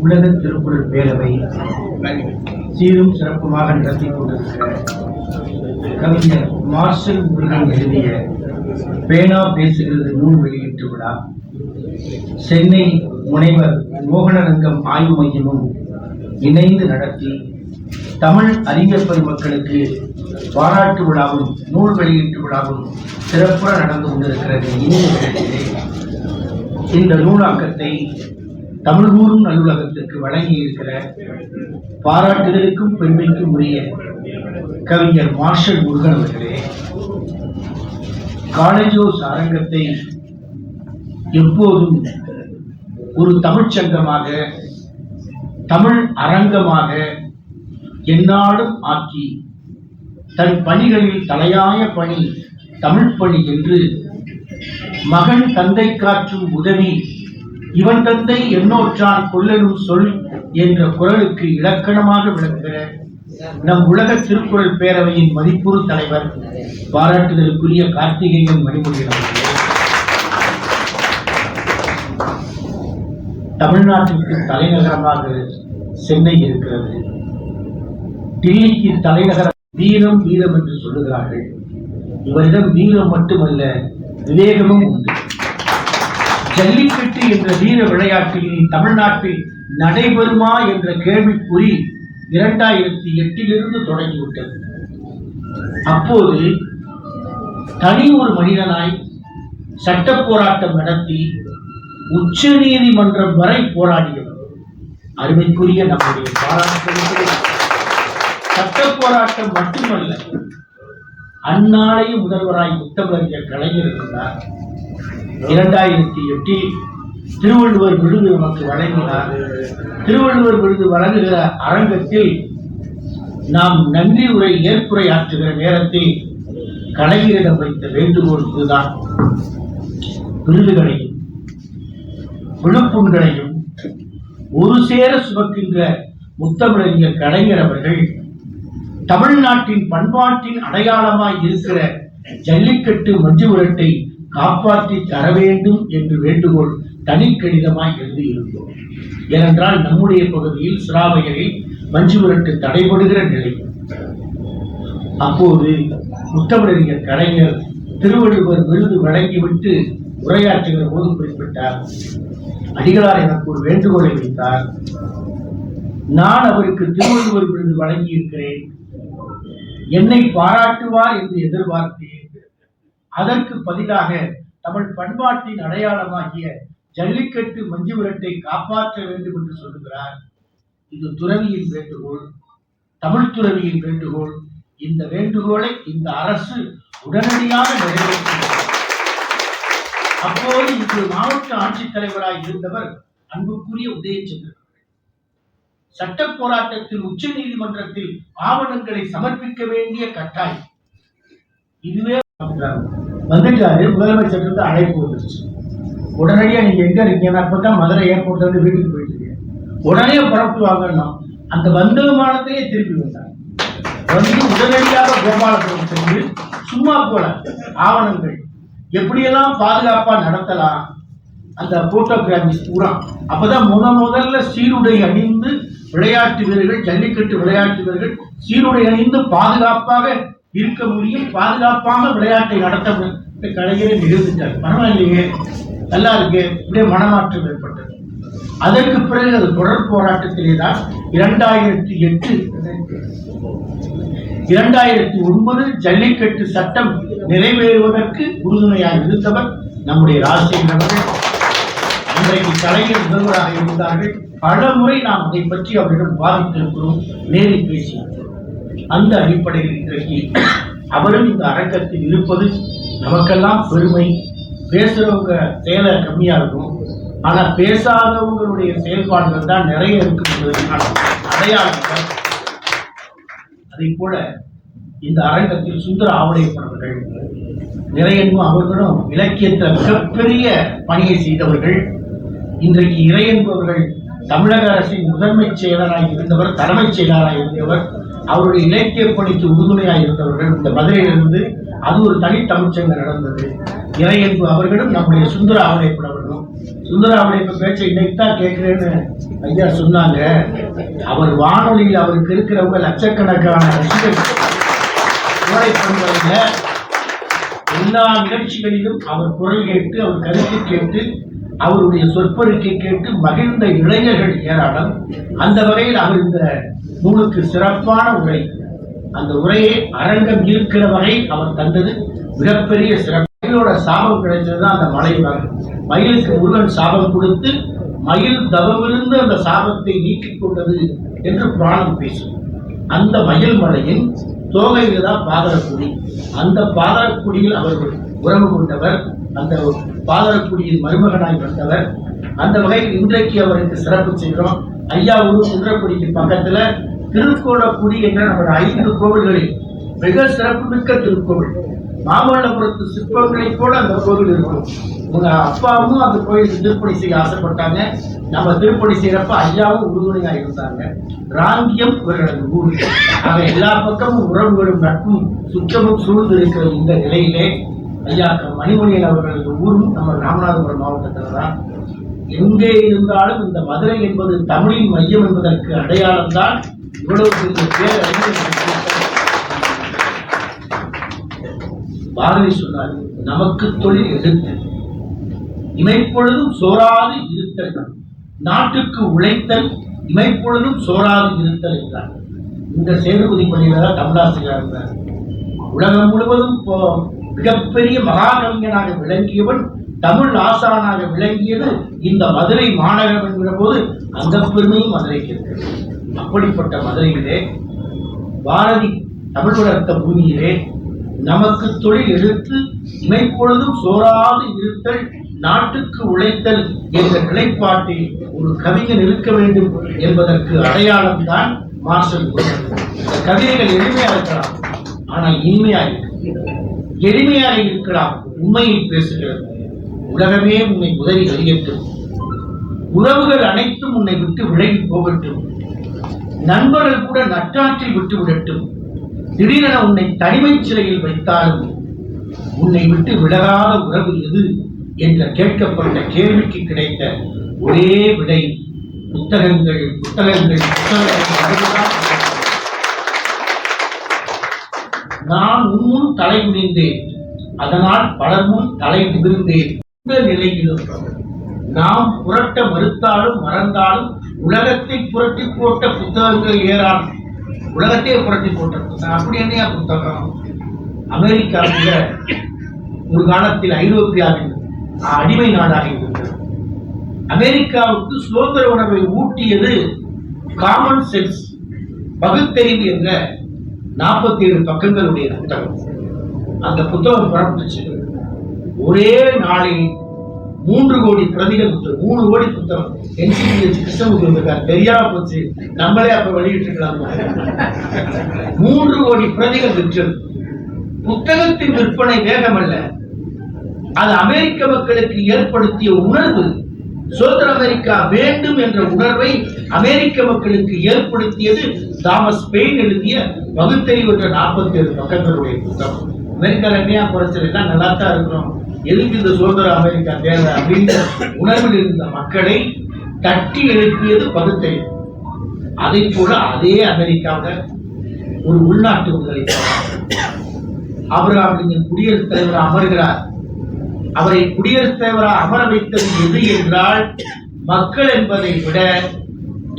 உலக திருக்குறள் பேரவை சீரும் சிறப்புமாக நடத்தி கொண்டிருக்கிற கவிஞர் மார்ஷல் முருகன் எழுதிய பேனா பேசுகிறது நூல் வெளியீட்டு விழா சென்னை முனைவர் மோகனரங்கம் ஆய்வு மையமும் இணைந்து நடத்தி தமிழ் அறிஞர் பெருமக்களுக்கு பாராட்டு விழாவும் நூல் வெளியீட்டு விழாவும் சிறப்புற நடந்து கொண்டிருக்கிறது. இந்த நூலாக்கத்தை தமிழ் கூறும் நல்லுலகத்திற்கு வழங்கி இருக்கிற பாராட்டுதலுக்கும் பெருமைக்கும் உரிய கவிஞர் மார்ஷல் முருகன் அவர்களே, காலேஜோஸ் அரங்கத்தை எப்போதும் ஒரு தமிழ்ச்சங்கமாக தமிழ் அரங்கமாக எந்நாளும் ஆக்கி தன் பணிகளில் தலையாய பணி தமிழ் பணி என்று மகன் தந்தை காற்றும் உதவி இவன் தந்தை என்னோற்றான் கொல்லனும் சொல் என்ற குரலுக்கு இலக்கணமாக விளங்குகிற நம் உலக திருக்குறள் பேரவையின் மதிப்புறு தலைவர் பாராட்டுதலுக்குரிய கார்த்திகேயன் மணிமொழியன் அவர்களே, தமிழ்நாட்டிற்கு தலைநகரமாக சென்னை இருக்கிறது. டில்லிக்கு தலைநகரம் வீரம் வீரம் என்று சொல்லுகிறார்கள். இவரிடம் வீரம் மட்டுமல்ல, விவேகமும் உண்டு. ஜல்லிக்கட்டு என்ற வீர விளையாட்டு இனி தமிழ்நாட்டில் நடைபெறுமா என்ற கேள்விக்குறி 2008 தொடங்கிவிட்டது. அப்போது தனி ஒரு மனிதனாய் சட்ட போராட்டம் நடத்தி உச்ச நீதிமன்றம் வரை போராடியவர் அருமைக்குரிய நம்முடைய பாராட்டுகளுக்கு சட்ட போராட்டம் மட்டுமல்ல, அந்நாளைய முதல்வராய் முத்தமிழறிஞர் கலைஞர் இருந்தார். 2008 திருவள்ளுவர் விருது நமக்கு வழங்கினார். திருவள்ளுவர் விருது வழங்குகிற அரங்கத்தில் நாம் நன்றி உரை ஏற்புரை ஆற்றுகிற நேரத்தில் கலைஞரிடம் வைத்த வேண்டுகோள் இதுதான். விருதுகளையும் விழுப்புண்களையும் ஒரு சேர சுமக்கின்ற முத்தமிழறிஞர் கலைஞர் அவர்கள் தமிழ்நாட்டின் பண்பாட்டின் அடையாளமாய் இருக்கிற ஜல்லிக்கட்டு மஞ்சு விரட்டை காப்பாற்றி தர வேண்டும் என்று வேண்டுகோள் தனி கடிதமாய் எழுதியிருந்தோம். ஏனென்றால் நம்முடைய பகுதியில் சிராவையரில் மஞ்சு விரட்டு தடைபடுகிற நிலை. அப்போது முத்தமிழறிஞர் கலைஞர் திருவள்ளுவர் விருது வழங்கிவிட்டு உரையாற்றுகிற போது குறிப்பிட்டார், அடிகளார் எனக்கு ஒரு வேண்டுகோளை வைத்தார். நான் அவருக்கு திருவள்ளுவர் விருது வழங்கியிருக்கிறேன், என்னை பாராட்டுவார் என்று எதிர்பார்த்தேன். அதற்கு பதிலாக தமிழ் பண்பாட்டின் அடையாளமாகிய ஜல்லிக்கட்டு மஞ்சு விரட்டை காப்பாற்ற வேண்டும் என்று சொல்லுகிறார். இது துறவியின் வேண்டுகோள், தமிழ் துறவியின் வேண்டுகோள். இந்த வேண்டுகோளை இந்த அரசு உடனடியாக நிறைவேற்றினார். அப்போது இன்று மாவட்ட ஆட்சித்தலைவராய் இருந்தவர் அன்புக்குரிய உதயச்சந்திரன் சட்ட போராட்டத்தில் உச்ச நீதிமன்றத்தில் ஆவணங்களை சமர்ப்பிக்க வேண்டிய கட்டாயம் இதுவே வந்துட்டாரு. முதலமைச்சர் இருந்து அழைப்பு வந்துருச்சு. உடனடியா நீங்க எங்க இருக்கீங்க? அப்பதான் மதுரை ஏர்போர்ட்ல இருந்து வீட்டுக்கு போயிட்டு உடனே புறப்பட்டு வாங்கன்னா அந்த வந்த விமானத்திலேயே திருப்பி வந்தாங்க. வந்து உடனடியாக கோபாலபுரம் சென்று சும்மா போல ஆவணங்கள் எப்படியெல்லாம் பாதுகாப்பா நடத்தலாம் அந்த போட்டோகிராபிஸ் பூரா. அப்பதான் முதல்ல சீருடை அணிந்து விளையாட்டு வீரர்கள், ஜல்லிக்கட்டு விளையாட்டு வீரர்கள் சீருடை அணிந்து பாதுகாப்பாக இருக்க முடியும், பாதுகாப்பாக விளையாட்டை நடத்த கலைஞரை நிகழ்த்திட்டார். பரவாயில்லையே, நல்லா இருக்கு, இப்படியே மனமாற்றம் ஏற்பட்டது. அதற்கு பிறகு அது தொடர் போராட்டத்திலே தான் 2008 2009 ஜல்லிக்கட்டு சட்டம் நிறைவேறுவதற்கு உறுதுணையாக இருந்தவர் நம்முடைய ராஜசேகர் அவர்கள். இன்றைக்கு கலைஞர் முதல்வராக இருந்தார்கள். பல முறை நாம் அதை பற்றி அவரிடம் வாதித்திருக்கிறோம், நேரில் பேசியிருக்கிறோம். அந்த அடிப்படையில் இன்றைக்கு அவரும் இந்த அரங்கத்தில் இருப்பது நமக்கெல்லாம் பெருமை. பேசுறவங்க செயலை கம்மியா இருக்கும், ஆனா பேசாதவங்களுடைய செயல்பாடுகள் தான் நிறைய இருக்குன்றதுக்கான அடையாளங்கள். அதை போல இந்த அரங்கத்தில் சுந்தர ஆவடையப்பட்டவர்கள் நிறையன்பு அவர்களும் இலக்கியத்தில் மிகப்பெரிய பணியை செய்தவர்கள். இன்றைக்கு இறையன்பு அவர்கள் தமிழக அரசின் முதன்மை செயலராக இருந்தவர், தலைமைச் செயலராக இருந்தவர், அவருடைய இலக்கிய பணிக்கு உறுதுணையாக இருந்தவர்கள். இந்த மதுரையிலிருந்து அது ஒரு தனி தமிழ்ச்சங்கம் நடந்தது. இறையன்பு அவர்களும் நம்முடைய சுந்தர ஆவடையப்பட்டவர்களும் சுந்தராவுடைய பேச்சை இன்னைக்கு தான் கேட்கிறேன்னு ஐயா சொன்னாங்க. அவர் வானொலியில் அவருக்கு இருக்கிறவங்க லட்சக்கணக்கான எல்லா நிகழ்ச்சிகளிலும் அவர் குரல் கேட்டு, அவர் கருத்து கேட்டு, அவருடைய சொற்பொழிக்கை கேட்டு மகிழ்ந்த இளைஞர்கள் ஏராளம். அந்த வகையில் அவர் இந்த நூலுக்கு சிறப்பான உரை, அந்த உரையை அரங்கம் இருக்கிற வரை அவர் தந்தது மிகப்பெரிய சிறப்பு. மயிலோட சாபம் கிடைச்சதுதான் அந்த மலை வரும். மயிலுக்கு முருகன் சாபம் கொடுத்து மயில் தவமிருந்து அந்த சாபத்தை நீக்கிக் கொண்டது என்று புராணம் பேசும். அந்த மயில் மலையின் தோகையில் தான் பாதரக்குடி. அந்த பாதரக்குடியில் அவர்கள் உறவு கொண்டவர், அந்த பாதரக்குடியின் மருமகனாய் வந்தவர். அந்த வகையில் இன்றைக்கு அவருக்கு சிறப்பு செய்கிறோம். ஐயா ஊர் குன்றக்குடிக்கு பக்கத்துல திருக்கோளக்குடி என்ற நம்ம 5 கோவில்களில் மிக சிறப்புமிக்க திருக்கோவில். மாமல்லபுரத்து சிற்பங்களை கூட அந்த கோவில் இருக்கும். உங்க அப்பாவும் அந்த கோயிலுக்கு திருப்பணி செய்ய ஆசைப்பட்டாங்க. நம்ம திருப்பணி செய்யறப்ப ஐயாவும் உறுதுணையா இருந்தாங்க. ராங்கியம் இவர்களது ஊர். ஆக எல்லா பக்கமும் உறவுகளும் நட்பும் சுற்றமும் சூழ்ந்து இருக்கிற இந்த நிலையிலே ஐயா மணிமணியன் அவர்களது ஊரும் நம்ம ராமநாதபுரம் மாவட்டத்தில் தான். எங்கே இருந்தாலும் இந்த மதுரை என்பது தமிழின் மையம் என்பதற்கு அடையாளம் தான். இவ்வளவு பெரிய பேரறிஞர் பாரதி சொன்னார், நமக்கு தொழில் எழுத்து, இமைப்பொழுதும் சோராது இருத்தல், நாட்டுக்கு உழைத்தல், இமைப்பொழுதும் சோராது இருத்தல் என்றார். இந்த சேதுபதி பள்ளியில தான் தமிழாசிரியர் இருந்தார். உலகம் முழுவதும் மிகப்பெரிய மகாகவிஞனாக விளங்கியவன், தமிழ் ஆசானாக விளங்கியது இந்த மதுரை மாநகரம் என்கிற போது அந்த பெருமையும் மதுரைக்கு இருக்கிறது. அப்படிப்பட்ட மதுரையிலே பாரதி தமிழ் வளர்த்த பூமியிலே நமக்கு தொழில் எழுத்து, இமைப்பொழுதும் சோராது இருத்தல், நாட்டுக்கு உழைத்தல் என்ற நிலைப்பாட்டில் ஒரு கவிஞன் இருக்க வேண்டும் என்பதற்கு அடையாளம் தான் மார்ஷல். கவிதைகள் எளிமையாக இருக்கலாம், ஆனால் இனிமையாக இருக்கு. எளிமையாக இருக்கலாம், உண்மையை பேசுகிறது. உலகமே உன்னை உதவி அறியட்டும், உறவுகள் அனைத்தும் உன்னை விட்டு விலகி போகட்டும், நண்பர்கள் கூட நட்டாற்றில் விட்டு விடட்டும், திடீரென உன்னை தனிமை சிறையில் வைத்தாலும் உன்னை விட்டு விலகாத உறவு எது என்ற கேட்கப்பட்ட கேள்விக்கு கிடைத்த ஒரே விடை புத்தகங்கள். நான் உன்முன் தலை குனிந்தேன், அதனால் பலர் முன் தலை நிமிர்ந்தேன். இந்த நிலையிலும் நாம் புரட்ட மறுத்தாலும் மறந்தாலும் உலகத்தை புரட்டி போட்ட புத்தகங்கள் ஏராளம். உலகத்தையே புரட்டி போட்ட புத்தகம். அப்படி என்னையா புத்தகம்? அமெரிக்காவில் ஒரு காலத்தில் ஐரோப்பியாவின் அடிமை நாடாக இருந்தது. அமெரிக்காவுக்கு சுதந்திர உணர்வை ஊட்டியது காமன் சென்ஸ், பகுத்தறிவு என்ற 47 பக்கங்களுடைய புத்தகம். அந்த புத்தகம் புறப்பட்டுச்சு. ஒரே நாளில் 3 கோடி பிரதிகள், 3 கோடி புத்தகம். NCBH கிருஷ்ணமூர்த்தி வந்திருக்காரு, தெரியாம போச்சு, நம்மளே அப்ப வெளியிட்டு இருக்கலாம். 3 கோடி பிரதிகள் விற்றது. புத்தகத்தின் விற்பனை வேகம் அல்ல, அது அமெரிக்க மக்களுக்கு ஏற்படுத்திய உணர்வு. சுதந்திர அமெரிக்கா வேண்டும் என்ற உணர்வை அமெரிக்க மக்களுக்கு ஏற்படுத்தியது தாமஸ் பெயின் எழுதிய பகுத்தறிவு என்ற 47 பக்கங்களுடைய புத்தகம். அமெரிக்கால என்னையா குறைச்சல், நல்லா தான் இருக்கிறோம், எதுக்கு இந்த சுதந்திர அமெரிக்கா தேவை அப்படின்ற உணர்வில் இருந்த மக்களை தட்டி எழுப்பியது பகுத்தறிவு. அதை போல அதே அமெரிக்காவில் ஒரு உள்நாட்டு முதலீடு. ஆபிரகாம் குடியரசுத் தலைவர் அமர்கிறார். அவரை குடியரசுத் தலைவராக அமர வைத்தது எது என்றால் மக்கள் என்பதை விட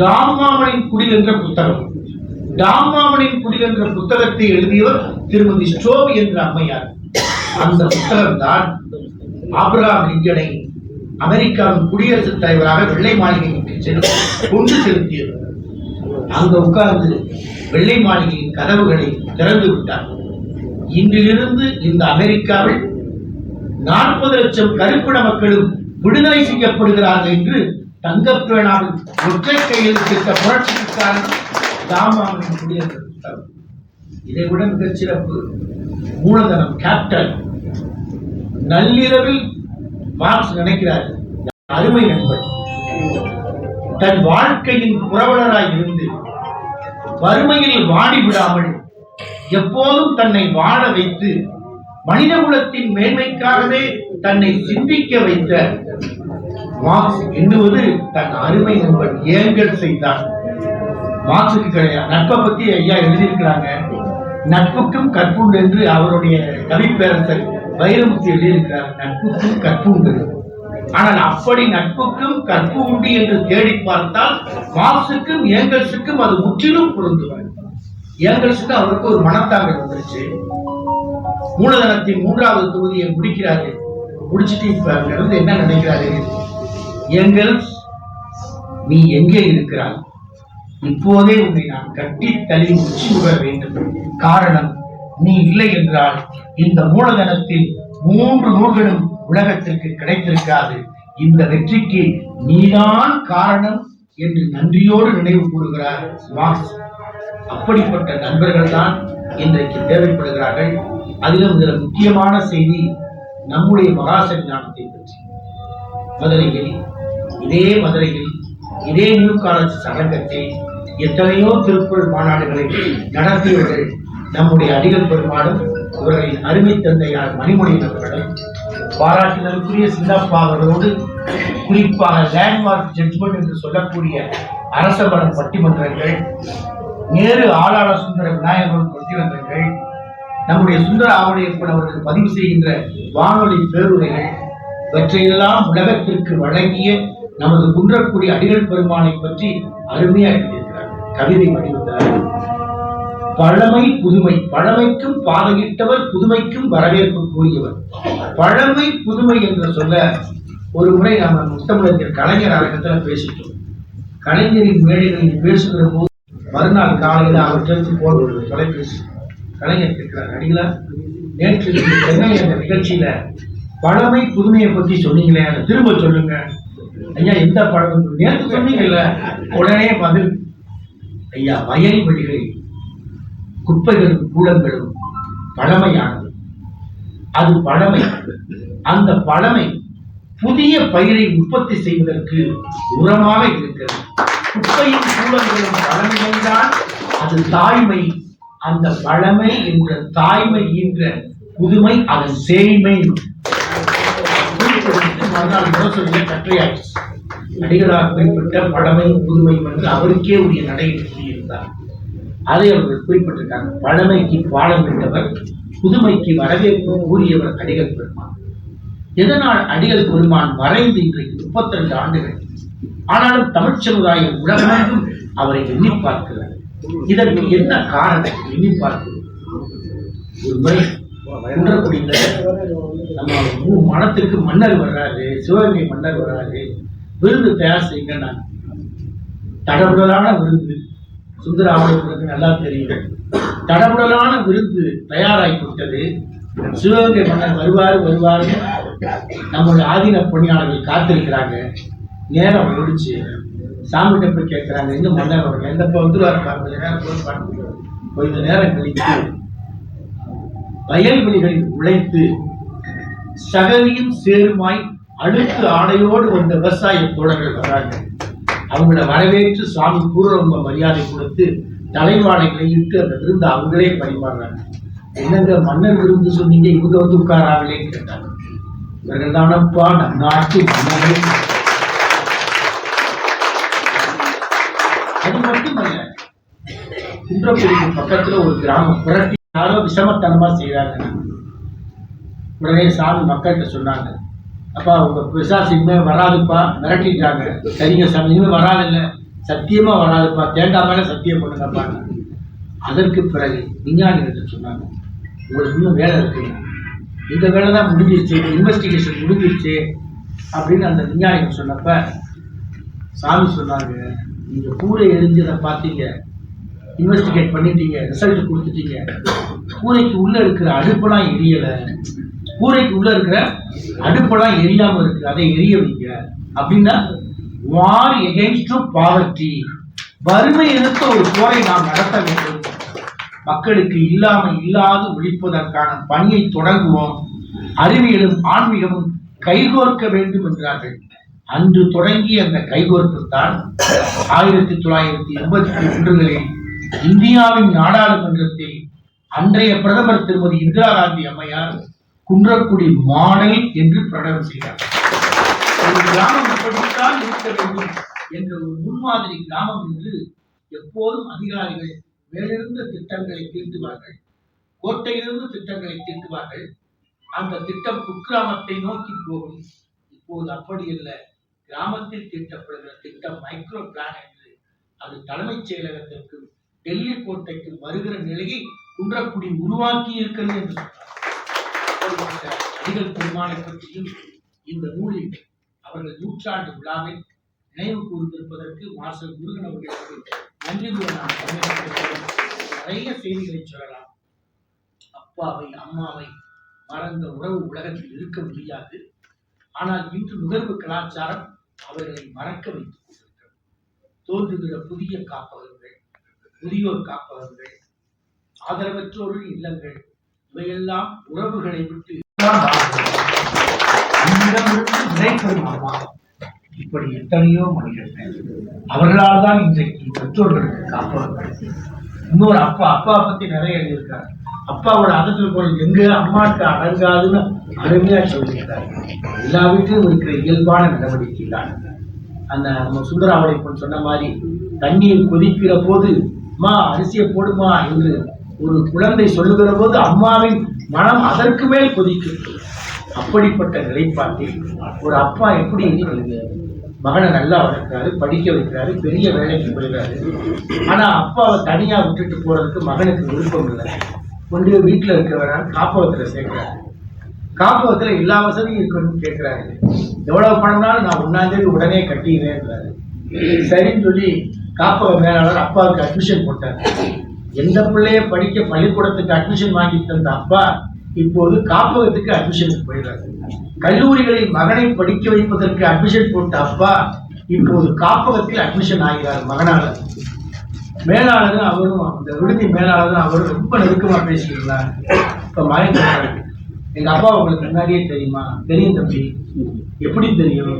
டாமாமனின் குடில் என்ற புத்தகம். டாமாமனின் குடில் என்ற புத்தகத்தை எழுதியவர் திருமதி ஸ்டோவி என்ற அம்மையார். அந்த புத்தகம் தான் ஆபிரகாம் லிங்கனை அமெரிக்காவின் குடியரசுத் தலைவராக வெள்ளை மாளிகைக்கு கொண்டு செலுத்தியது. அங்க உட்கார்ந்து வெள்ளை மாளிகையின் கதவுகளை திறந்து விட்டார். இன்றிலிருந்து இந்த அமெரிக்காவில் 40 லட்சம் கருப்பின மக்களும் விடுதலை செய்யப்படுகிறார்கள் என்று தங்கப்பேனாவில் ஒற்றை கையெழுத்திட்ட புரட்சிக்காரன் டாமாவின் குடியரசு புத்தகம். இதைவிட மிகச்சிறப்பு மூலதனம், கேபிட்டல். நள்ளிரவில் மார்க்ஸ் நினைக்கிறார், அருமை நண்பர் தன் வாழ்க்கையின் புரவலராய் இருந்து வறுமையில் வாடி விடாமல் எப்போதும் தன்னை வாழ வைத்து மனித குலத்தின் மேன்மைக்காகவே தன்னை சிந்திக்க வைத்த மார்க்ஸ் எண்ணுவது தன் அருமை நண்பன் ஏங்கல் செய்தான். மார்க்சுக்கு கிடையாது. நட்பை பத்தி ஐயா எழுதியிருக்கிறாங்க. நட்புக்கும் கற்புண்டு என்று அவருடைய கவிப்பேரரசர் வைரமுத்து எழுதியிருக்கிறார். நட்புக்கும் கற்புண்டு. ஆனால் அப்படி நட்புக்கும் கற்பு உண்டு என்று தேடி பார்த்தால் மார்க்சுக்கும் ஏங்கல்ஸுக்கும் அது முற்றிலும் பொருந்துவார். ஏங்கல்ஸுக்கு அவருக்கு ஒரு மனத்தாங்கல் வந்துருச்சு. மூலதனத்தின் 3வது தொகுதியை முடிக்கிறாரு. முடிச்சுட்டு இப்ப அங்கிருந்து என்ன நினைக்கிறாரு? ஏங்கல்ஸ், நீ எங்கே இருக்கிறாய்? இப்போதே உன்னை நான் கட்டி தள்ளி உச்சி முக வேண்டும். காரணம், நீ இல்லை என்றால் இந்த மூலதனத்தில் 3 நூல்களும் உலகத்திற்கு கிடைத்திருக்காது. இந்த வெற்றிக்கு நீதான் காரணம் என்று நன்றியோடு நினைவு கூறுகிறார் மார்க்ஸ். அப்படிப்பட்ட நண்பர்கள் தான் இன்றைக்கு தேவைப்படுகிறார்கள். அதிலும் இதில் முக்கியமான செய்தி நம்முடைய மகாசன்னிதானத்தை பற்றி. மதுரையில் இதே நியூ காலேஜ் சங்கத்தில் எத்தனையோ திருக்குறள் மாநாடுகளை நடத்தியவர்கள் நம்முடைய அடிகள் பெருமாளும் இவர்களின் அருமை தந்தையார் மணிமொழியின் அவர்களை பாராட்டுதலுக்குரிய சின்னப்பா அவர்களோடு குறிப்பாக லேண்ட்மார்க் ஜட்ஜ்மெண்ட் என்று சொல்லக்கூடிய அரசபலம் பட்டிமன்றங்கள், நேரு ஆளாள சுந்தர விநாயகர் பட்டிமன்றங்கள், நம்முடைய சுந்தர ஆவணியப்பன் அவர்கள் பதிவு செய்கின்ற வானொலி பேருரைகள், இவற்றையெல்லாம் உலகத்திற்கு வழங்கிய நமது குன்றக்குடி அடிகள் பெருமானை பற்றி அருமையாக எழுதியிருக்கிறார். கவிதை வடிவத்தார். பழமை புதுமை, பழமைக்கும் பாதையிட்டவர், புதுமைக்கும் வரவேற்பு கூறியவர். பழமை புதுமை என்று சொல்ல ஒரு முறை நாம முத்தமிழர் கலைஞர் அரங்கத்தில் பேசிட்டோம். கலைஞரின் மேடைகளில் பேசுகிற போது மறுநாள் காலையில் அவற்றிற்கு போடுவது தொலைபேசி. கலைஞர் கேட்கிறார், அடிகளா, நேற்று சென்னை என்ற நிகழ்ச்சியில பழமை புதுமையை பத்தி சொன்னீங்களே, அதை திரும்ப சொல்லுங்க. ஐயா, எந்த பழமை? நேற்று சொன்னீங்கல்ல. உடனே பதில், ஐயா, வயல்வெளிகளில் குப்பைகளும் கூடங்களும் பழமையானது. அது பழமை. அந்த பழமை புதிய பயிரை உற்பத்தி செய்வதற்கு உரமாக இருக்கிறது. குப்பையும் கூடங்களும் பழமைதான். அது தாய்மை. அந்த பழமை என்ற தாய்மை என்ற புதுமை அதன் சேய்மை. மறுநாள் முரசொலியில கற்றையாச்சு. அடிகளார் குறிப்பிட்ட பழமை புதுமை என்று அவருக்கே உரிய நடையில் கூறியிருந்தார். அதை அவர்கள் குறிப்பிட்டிருக்காங்க. பழமைக்கு பாடம் விட்டவர், புதுமைக்கு வரவேற்பு கூறியவர் அடிகள் பெருமான். எதனால் அடிகள் பெருமான் மறைந்து இன்றைக்கு 32 ஆண்டுகள் ஆனாலும் தமிழ் சமுதாயம் உலகமெங்கும் அவரை எண்ணி பார்க்கிறார். இதற்கு என்ன காரணம்? எண்ணி பார்க்கிறது. ஒரு முறை குன்றக்குடியில நம்ம மனத்திற்கு மன்னர் வர்றாரு, சிவகங்கை மன்னர் வர்றாரு, விருது தயார் செய்யுங்க. நான் தடபுடலான விருது, சுந்தராமனுக்கு நல்லா தெரியும். தடபுடலான விருது தயாராகிவிட்டது. சிவகங்கை மன்னர் வருவாரு. நம்முடைய ஆதீன பணியாளர்கள் காத்திருக்கிறாங்க. நேரம் முடிச்சு சாமிகிட்ட போய் கேட்கிறாங்க, இன்னும் மன்னர் வரல, எந்தப்ப வந்துருவாரு, கொஞ்ச நேரம் கழித்து வயல்வெளிகளில் உழைத்து சகதியும் சேருமாய் அழுத்து ஆடையோடு வந்த விவசாய தோழர்கள் வர்றாங்க. அவங்கள வரவேற்று சுவாமி பூர்வம்ப மரியாதை கொடுத்து தலைவாடைகளை இட்டு அந்த விருந்து அவங்களே பரிமாறுறாங்க. என்னங்க மன்னர் விருந்து சொன்னீங்க, இவங்க வந்து உட்காராங்களேன்னு கேட்டாங்க. இவர்கள் தானப்பா நம் நாட்டு மன்னர்கள். அது மட்டுமல்ல, குன்றக்குடிக்கு பக்கத்துல ஒரு கிராமம் புரட்டி யாரோ விஷமத்தனமா செய்யறாங்க. உடனே சாமி மக்கள்கிட்ட சொன்னாங்க, அப்பா உங்க பிசாசு இனிமே வராதுப்பா, மிரட்டிட்டாங்க. சரிங்க சாமி, இனிமே வராதில்ல, சத்தியமா வராதுப்பா, தேண்டா மேல சத்தியம் பண்ணுங்கப்பா. அதற்கு பிறகு விஞ்ஞானிகள் சொன்னாங்க, உங்களுக்கு இன்னும் வேலை இருக்கு, இந்த வேலை தான் முடிஞ்சிருச்சு, இன்வெஸ்டிகேஷன் முடிஞ்சிருச்சு அப்படின்னு அந்த விஞ்ஞானிகள் சொன்னப்ப சாமி சொன்னாங்க, நீங்க கூரை எரிஞ்சதை பார்த்தீங்க, இன்வெஸ்டிகேட் பண்ணிட்டீங்க, ரிசல்ட் கொடுத்துட்டீங்க. கூரைக்கு உள்ள இருக்கிற அடுப்பெல்லாம் எரியல, கூரைக்கு உள்ள இருக்கிற அடுப்பெல்லாம் எரியாம இருக்கு, அதை எரிய வைங்க அப்படின்னா, வார் எகெயின்ஸ்ட் பாவர்ட்டி, வறுமை எதிர்த்த ஒரு போரை நாம் நடத்த வேண்டும். மக்களுக்கு இல்லாது ஒழிப்பதற்கான பணியை தொடங்குவோம். அறிவியலும் ஆன்மீகமும் கைகோர்க்க வேண்டும் என்றார்கள். அன்று தொடங்கிய அந்த கைகோர்ப்பு தான் 1981 இந்தியாவின் நாடாளுமன்றத்தில் அன்றைய பிரதமர் திருமதி இந்திரா காந்தி அம்மையார் குன்றக்குடி மாடல் என்று பிரகடனம் செய்தார். ஒரு கிராமம் இப்படித்தான் இருக்க வேண்டும் என்ற ஒரு முன்மாதிரி கிராமம் என்று எப்போதும் அதிகாரிகள் மேலிருந்த திட்டங்களை தீட்டுவார்கள், கோட்டையிலிருந்து திட்டங்களை தீட்டுவார்கள். அந்த திட்டம் குக்கிராமத்தை நோக்கி போகும். இப்போது அப்படி இல்லை. கிராமத்தில் தீட்டப்படுகிற திட்டம் மைக்ரோ பிளான் என்று அது தலைமைச் செயலகத்திற்கும் டெல்லி கோட்டைக்கு வருகிற நிலையை குன்றக்குடி உருவாக்கி இருக்கிறது என்று சொன்னார். அடிகள் பெருமானை பற்றியும் இந்த நூலில் அவர்கள் 100ஆண்டு விழாவை நினைவு கூர்ந்திருப்பதற்கு மாஸ்டர் முருகன் அவர்களுக்கு நன்றி கூற நான் நிறைய செய்திகளை சொல்லலாம். அப்பாவை அம்மாவை மறந்த உறவு உலகத்தில் இருக்க முடியாது. ஆனால் இன்று நுகர்வு கலாச்சாரம் அவர்களை மறக்க வைத்துக் கொண்டிருக்கிறது. தோன்றுகிற புதிய காப்பகங்கள், முதியோர் காப்பகங்கள், ஆதரவற்றோரின் இல்லங்கள், இவையெல்லாம் உறவுகளை விட்டு அம்மா இப்படி எத்தனையோ மனிதர்கள் அவர்களால் தான் இன்றைக்கு பெற்றோர்களுக்கு காப்பகங்கள். இன்னொரு அப்பா பத்தி நிறைய எழுதியிருக்காரு. அப்பாவோட அதத்தில் போல் எங்க அம்மாவுக்கு அடங்காதுன்னு அருமையா சொல்லியிருக்காரு. எல்லா வீட்டிலும் இருக்கிற இயல்பான நடவடிக்கை தான். அந்த நம்ம சுந்தராவளைப்பன் சொன்ன மாதிரி தண்ணீர் கொதிக்கிற போது அம்மா அரிசியை போடுமா என்று ஒரு குழந்தை சொல்லுகிற போது அம்மாவின் மனம் அதற்கு மேல் கொதிக்கிறது. அப்படிப்பட்ட நிலைப்பாட்டில் ஒரு அப்பா எப்படி மகனை நல்லா வளர்க்கிறாரு, படிக்க வைக்கிறாரு, பெரிய வேலைக்கு போயிடுறாரு. ஆனா அப்பாவை தனியா விட்டுட்டு போறதுக்கு மகனுக்கு விருப்பம் இல்லை. கொண்டு வீட்டுல இருக்கிறவரால் காப்பகத்துல சேர்க்கிறாரு. காப்பகத்துல எல்லா வசதியும் இருக்கணும்னு கேட்கிறாரு. எவ்வளவு பணம்னாலும் நான் 1ஆம் தேதி உடனே கட்டிடுறேன்றாரு. சரின்னு சொல்லி காப்பக மேலாளர் அப்பாவுக்கு அட்மிஷன் போட்டார். எந்த பிள்ளைய படிக்க பள்ளிக்கூடத்துக்கு அட்மிஷன் வாங்கி தந்த அப்பா இப்போது காப்பகத்துக்கு அட்மிஷனுக்கு போயிடுறாரு. கல்லூரிகளில் மகனை படிக்க வைப்பதற்கு அட்மிஷன் போட்ட அப்பா இப்போது காப்பகத்தில் அட்மிஷன் ஆகிறார் மகனால. மேலாளரும் அவரும், அந்த விடுதி மேலாளரும் அவரும் ரொம்ப நெருக்கமா பேசிக்கிறார். இப்ப மகன் எங்க அப்பா உங்களுக்கு முன்னாடியே தெரியுமா? தெரியும் தம்பி. எப்படி தெரியும்?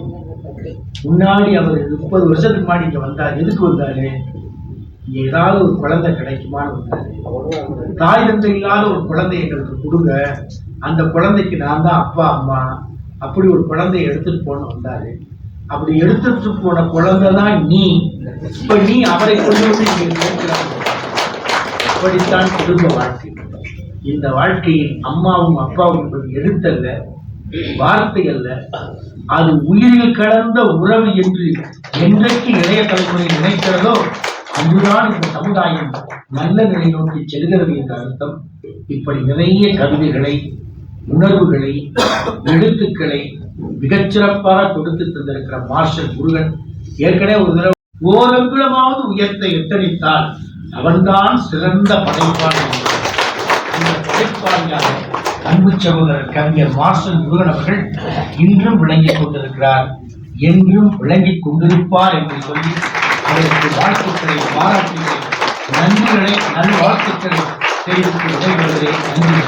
முன்னாடி அவர் 30 வருஷத்துக்கு முன்னாடி இங்க வந்தார். எதுக்கு வந்தாரு? ஏதாவது ஒரு குழந்தை கிடைக்குமான்னு வந்தாரு. தாய் தந்தை இல்லாத ஒரு குழந்தை எங்களுக்கு கொடுங்க, அந்த குழந்தைக்கு நான் தான் அப்பா அம்மா, அப்படி ஒரு குழந்தைய எடுத்துட்டு போன்னு வந்தாரு. அப்படி எடுத்துட்டு போன குழந்தை தான் நீ. இப்ப நீ அவரை கொண்டு வந்து இங்க சேர்க்கிறாங்க. அப்படித்தான் குடும்ப வாழ்க்கை. இந்த வாழ்க்கையில் அம்மாவும் அப்பாவும் என்பது எழுத்தல்ல, வார்த்தை அல்ல, அது உயிரில் கலந்த உறவு என்று என்றைக்கு இளைய தலைமுறை நினைக்கிறதோ அங்குதான் இந்த சமுதாயம் நல்ல நிலை நோக்கி செல்கிறது என்ற அர்த்தம். இப்படி நிறைய கவிதைகளை, உணர்வுகளை, எழுத்துக்களை மிகச்சிறப்பாக கொடுத்து தந்திருக்கிற மாஸ்டர் முருகன் ஏற்கனவே ஒரு தடவை ஓரங்குளமாவது உயர்த்த எத்தனித்தால் அவன்தான் சிறந்த படைப்பாளர். இந்த படைப்பாளியாக அன்பு சகோதரர் கவிஞர் மாஸ்டர் முருகன் அவர்கள் இன்றும் விளங்கிக் கொண்டிருக்கிறார், என்றும் விளங்கிக் கொண்டிருப்பார் என்று சொல்லி அவருக்கு வாழ்த்துக்களை, பாராட்டுகளை, நன்றிகளை, நல்வாழ்த்துக்களை தெரிவித்து விடைபெறுவதை நன்றி.